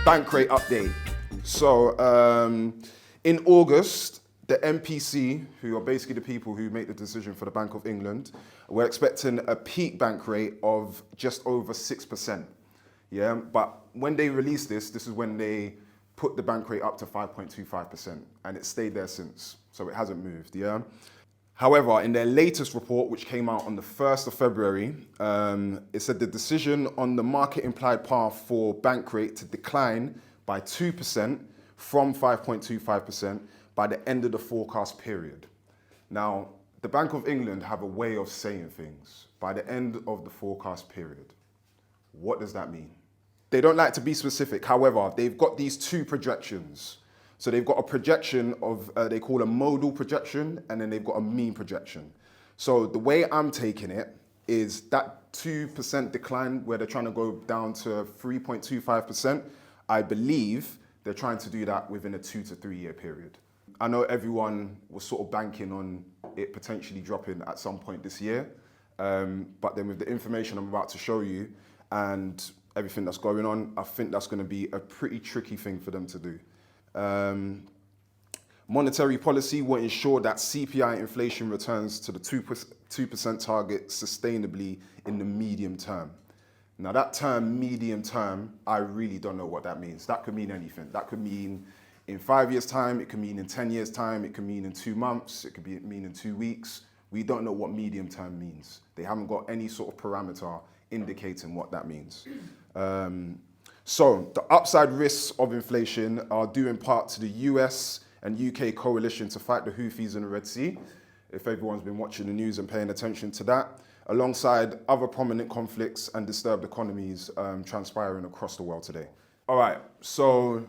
bank rate update. So in August, the MPC, who are basically the people who make the decision for the Bank of England, were expecting a peak bank rate of just over 6%. Yeah, but when they released this is when they put the bank rate up to 5.25%, and it stayed there since, so it hasn't moved, yeah? However, in their latest report, which came out on the 1st of February, it said the decision on the market implied path for bank rate to decline by 2% from 5.25% by the end of the forecast period. Now, the Bank of England have a way of saying things, by the end of the forecast period. What does that mean? They don't like to be specific. However, they've got these two projections. So they've got a projection of, they call a modal projection, and then they've got a mean projection. So the way I'm taking it is that 2% decline where they're trying to go down to 3.25%, I believe they're trying to do that within a 2 to 3 year period. I know everyone was sort of banking on it potentially dropping at some point this year, but then with the information I'm about to show you and everything that's going on, I think that's going to be a pretty tricky thing for them to do. Monetary policy will ensure that CPI inflation returns to the 2% target sustainably in the medium term. Now that term, medium term, I really don't know what that means. That could mean anything. That could mean in 5 years' time, it could mean in 10 years' time, it could mean in 2 months, it could mean in 2 weeks. We don't know what medium term means. They haven't got any sort of parameter indicating what that means. So the upside risks of inflation are due in part to the US and UK coalition to fight the Houthis in the Red Sea, if everyone's been watching the news and paying attention to that, alongside other prominent conflicts and disturbed economies transpiring across the world today. All right, so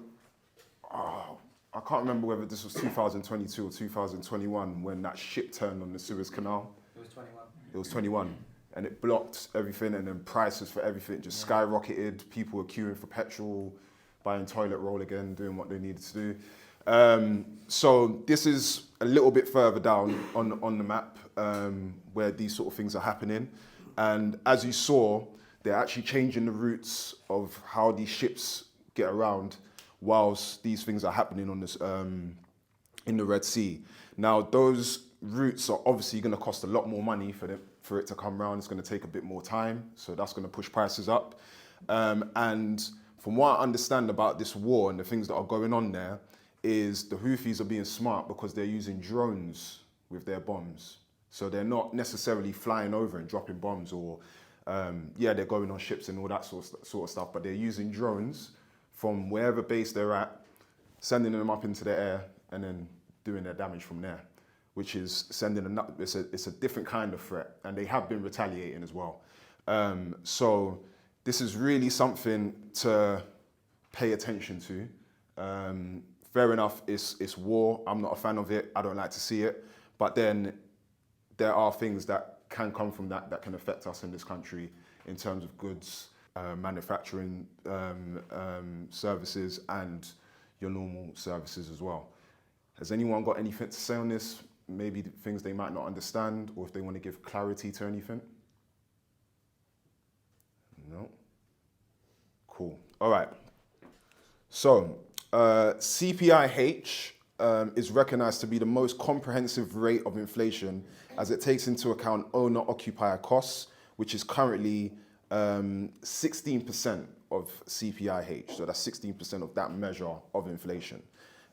I can't remember whether this was 2022 or 2021 when that ship turned on the Suez Canal. It was 21. It was 21. And it blocked everything, and then prices for everything just skyrocketed. People were queuing for petrol, buying toilet roll again, doing what they needed to do. So this is a little bit further down on the map where these sort of things are happening. And as you saw, they're actually changing the routes of how these ships get around whilst these things are happening on this in the Red Sea. Now, those routes are obviously going to cost a lot more money for it to come around. It's going to take a bit more time, so that's going to push prices up. And from what I understand about this war and the things that are going on there, is the Houthis are being smart because they're using drones with their bombs. So they're not necessarily flying over and dropping bombs, or they're going on ships and all that sort of stuff, but they're using drones from wherever base they're at, sending them up into the air and then doing their damage from there, which is it's a different kind of threat, and they have been retaliating as well. So this is really something to pay attention to. Fair enough, it's war. I'm not a fan of it. I don't like to see it. But then there are things that can come from that can affect us in this country in terms of goods, manufacturing services, and your normal services as well. Has anyone got anything to say on this? Maybe things they might not understand, or if they want to give clarity to anything? No? Cool. All right. So, CPIH is recognized to be the most comprehensive rate of inflation as it takes into account owner-occupier costs, which is currently 16% of CPIH. So that's 16% of that measure of inflation.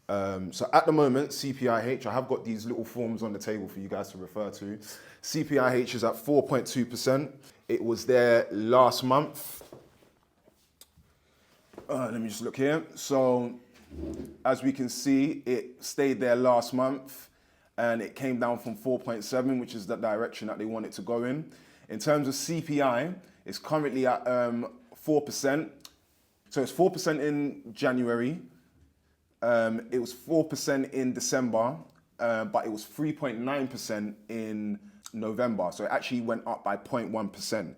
So at the moment, CPIH, I have got these little forms on the table for you guys to refer to. CPIH is at 4.2%. It was there last month. Let me just look here. So as we can see, it stayed there last month, and it came down from 4.7, which is the direction that they want it to go in. In terms of CPI, it's currently at 4%. So it's 4% in January. It was 4% in December, but it was 3.9% in November. So it actually went up by 0.1%.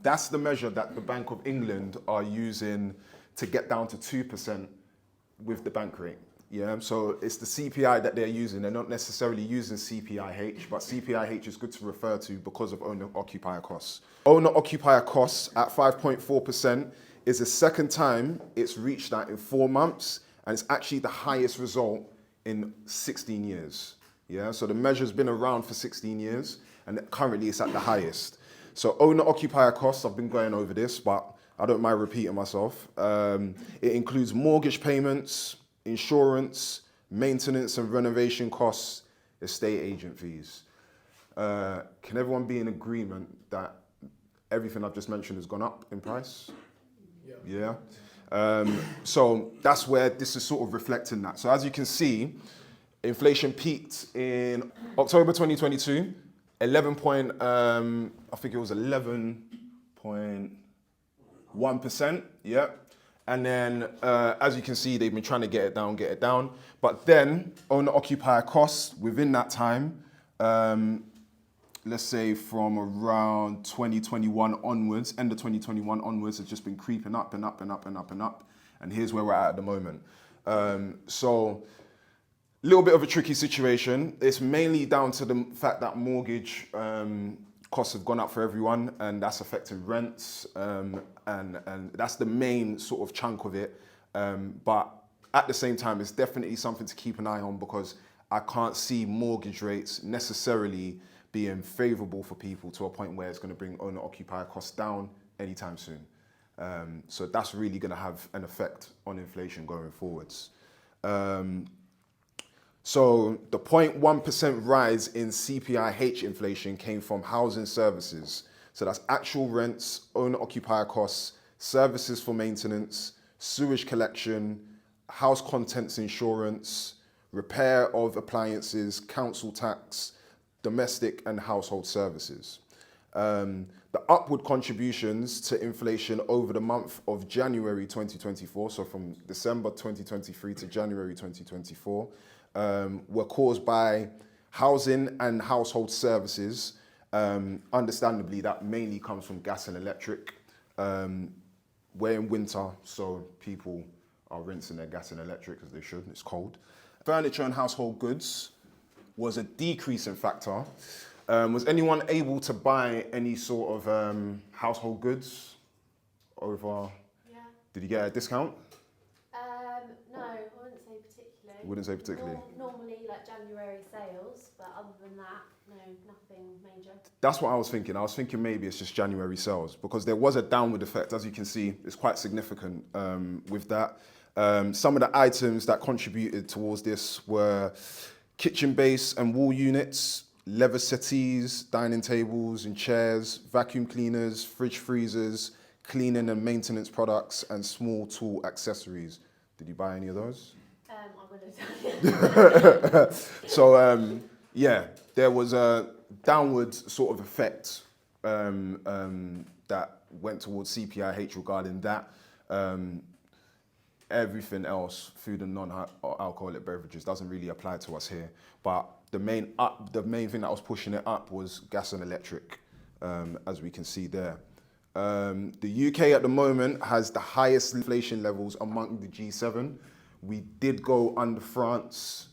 That's the measure that the Bank of England are using to get down to 2% with the bank rate. Yeah, so it's the CPI that they're using. They're not necessarily using CPIH, but CPIH is good to refer to because of owner-occupier costs. Owner-occupier costs at 5.4% It's the second time it's reached that in 4 months, and it's actually the highest result in 16 years. Yeah, so the measure's been around for 16 years, and currently it's at the highest. So owner-occupier costs, I've been going over this, but I don't mind repeating myself. It includes mortgage payments, insurance, maintenance and renovation costs, estate agent fees. Can everyone be in agreement that everything I've just mentioned has gone up in price? Yeah. So that's where this is sort of reflecting that. So as you can see, inflation peaked in October 2022, I think it was 11.1%, yeah. And then, as you can see, they've been trying to get it down. But then, owner-occupier costs within that time, let's say from around 2021 onwards, end of 2021 onwards, it's just been creeping up and up and up and up and up. And here's where we're at the moment. So, a little bit of a tricky situation. It's mainly down to the fact that mortgage costs have gone up for everyone, and that's affecting rents, and that's the main sort of chunk of it. But at the same time, it's definitely something to keep an eye on, because I can't see mortgage rates necessarily being favourable for people to a point where it's going to bring owner-occupier costs down anytime soon. So that's really going to have an effect on inflation going forwards. So the 0.1% rise in CPIH inflation came from housing services. So that's actual rents, owner-occupier costs, services for maintenance, sewage collection, house contents insurance, repair of appliances, council tax, domestic and household services. The upward contributions to inflation over the month of January 2024, so from December 2023 to January 2024, were caused by housing and household services. Understandably, that mainly comes from gas and electric. We're in winter, so people are rinsing their gas and electric, as they should, it's cold. Furniture and household goods was a decreasing factor. Was anyone able to buy any sort of household goods over? Yeah. Did you get a discount? No, I wouldn't say particularly. Wouldn't say particularly. Normally, like January sales, but other than that, no, nothing major. That's what I was thinking. I was thinking maybe it's just January sales, because there was a downward effect, as you can see. It's quite significant with that. Some of the items that contributed towards this were kitchen base and wall units, leather settees, dining tables and chairs, vacuum cleaners, fridge freezers, cleaning and maintenance products, and small tool accessories. Did you buy any of those? I would have done. So, yeah, there was a downward sort of effect that went towards CPIH regarding that. Everything else, food and non-alcoholic beverages, doesn't really apply to us here. But the main thing that was pushing it up was gas and electric, as we can see there. The UK at the moment has the highest inflation levels among the G7. We did go under France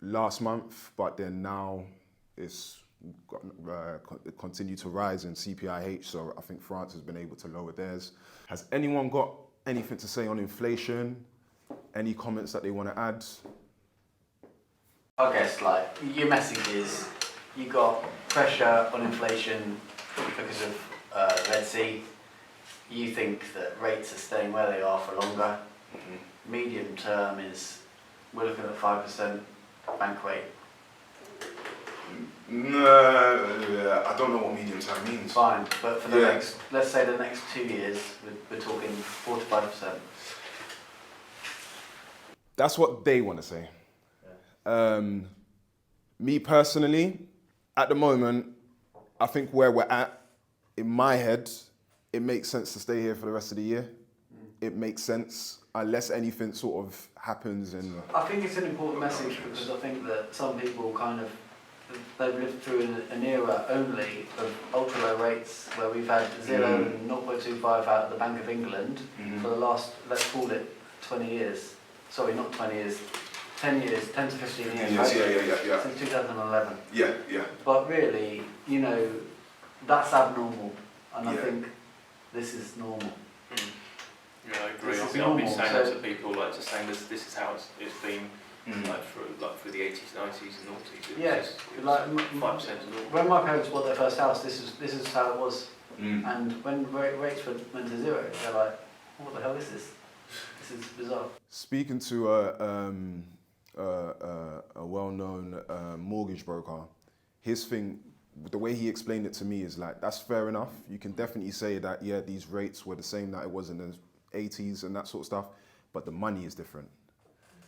last month, but then now it's continued to rise in CPIH, so I think France has been able to lower theirs. Has anyone got anything to say on inflation? Any comments that they want to add? I guess, like, your message is you got pressure on inflation because of Red Sea. You think that rates are staying where they are for longer. Mm-hmm. Medium term is we're looking at 5% bank rate. No, I don't know what medium term means. Fine, but for the next, let's say the next 2 years, we're talking 4 to 5%. That's what they want to say. Yeah. Me personally, at the moment, I think where we're at, in my head, it makes sense to stay here for the rest of the year. It makes sense, unless anything sort of happens. And I think it's an important message, because I think that some people they've lived through an era only of ultra low rates, where we've had 0 and 0.25 out of the Bank of England for the last, let's call it 20 years. Sorry, not 20 years, 10 years, 10 to 15 years, right? Yeah. Since 2011. Yeah. But really, that's abnormal. And I think this is normal. Yeah, I agree. This I've is been normal, saying so- that to people, like just saying this is how it's been through the 80s, 90s, and noughties. Yes, It like was 5% of all. when my parents bought their first house, this is how it was. And when rates went to zero, they're like, what the hell is this? This is bizarre. Speaking to a well-known mortgage broker, his thing, the way he explained it to me is like, that's fair enough. You can definitely say that, yeah, these rates were the same that it was in the 80s and that sort of stuff, but the money is different.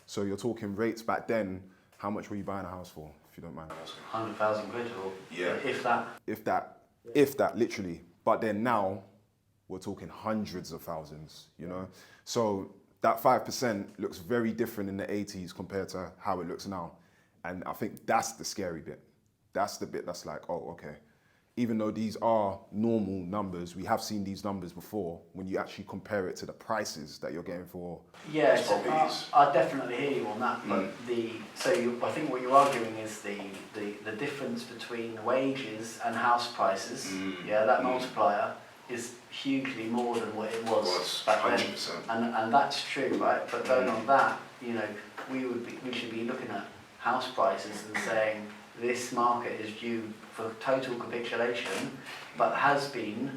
So you're talking rates back then, how much were you buying a house for, if you don't mind? 100,000 quid or Yeah. if that. If that, literally. But then now, we're talking hundreds of thousands, you know? So that 5% looks very different in the 80s compared to how it looks now. And I think that's the scary bit. That's the bit that's like, oh, okay. Even though these are normal numbers, we have seen these numbers before, when you actually compare it to the prices that you're getting for Yeah, these so properties. I definitely hear you on that, but I think what you're arguing is the difference between wages and house prices. Yeah, that multiplier is hugely more than what it was back then, 100%. and that's true, right? But going on that, you know, we should be looking at house prices and saying this market is due for total capitulation, but has been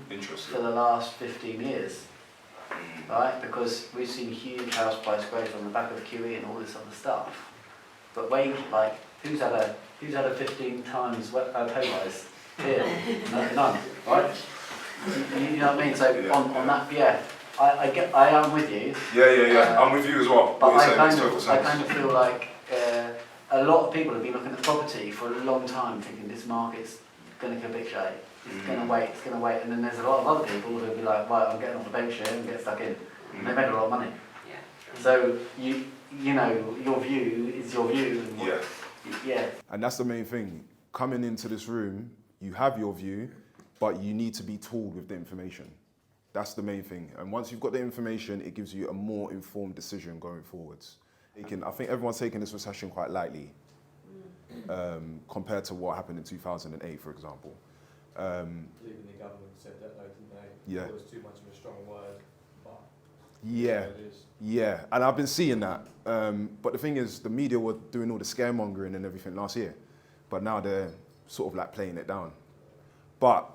for the last 15 years. Right, because we've seen huge house price growth on the back of QE and all this other stuff. But wage, like, who's had a 15 times pay rise here? None, right? You know what I mean? So on that, yeah, I am with you. Yeah. I'm with you as well. But I kind of feel like a lot of people have been looking at property for a long time, thinking this market's going to capitulate. It's going to wait, and then there's a lot of other people who'll be like, right, I'm getting off the bench here and get stuck in. And they made a lot of money. Yeah. So you know, your view is your view. And yeah. And that's the main thing. Coming into this room, you have your view, but you need to be tooled with the information. That's the main thing. And once you've got the information, it gives you a more informed decision going forwards. I think everyone's taking this recession quite lightly compared to what happened in 2008, for example. Even the government said that, though, didn't they? Yeah. It was too much of a strong word, but Yeah, it is. yeah, and I've been seeing that. But the thing is, the media were doing all the scaremongering and everything last year, but now they're sort of like playing it down. But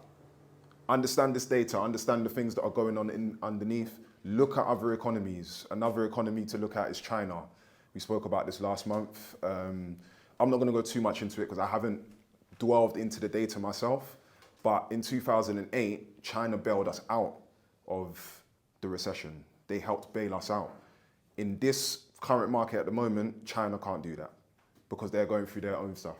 understand this data, understand the things that are going on underneath. Look at other economies. Another economy to look at is China. We spoke about this last month. I'm not going to go too much into it because I haven't delved into the data myself. But in 2008, China bailed us out of the recession. They helped bail us out. In this current market at the moment, China can't do that because they're going through their own stuff,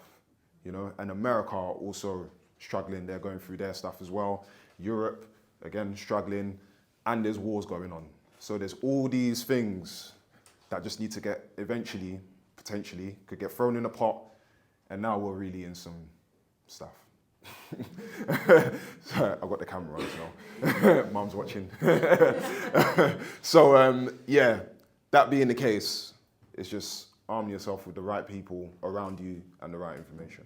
you know. And America are also struggling. They're going through their stuff as well. Europe, again, struggling, and there's wars going on. So there's all these things that just need to get eventually, potentially, could get thrown in a pot, and now we're really in some stuff. Sorry, I've got the camera on, so Mum's watching. So yeah, that being the case, it's just arm yourself with the right people around you and the right information.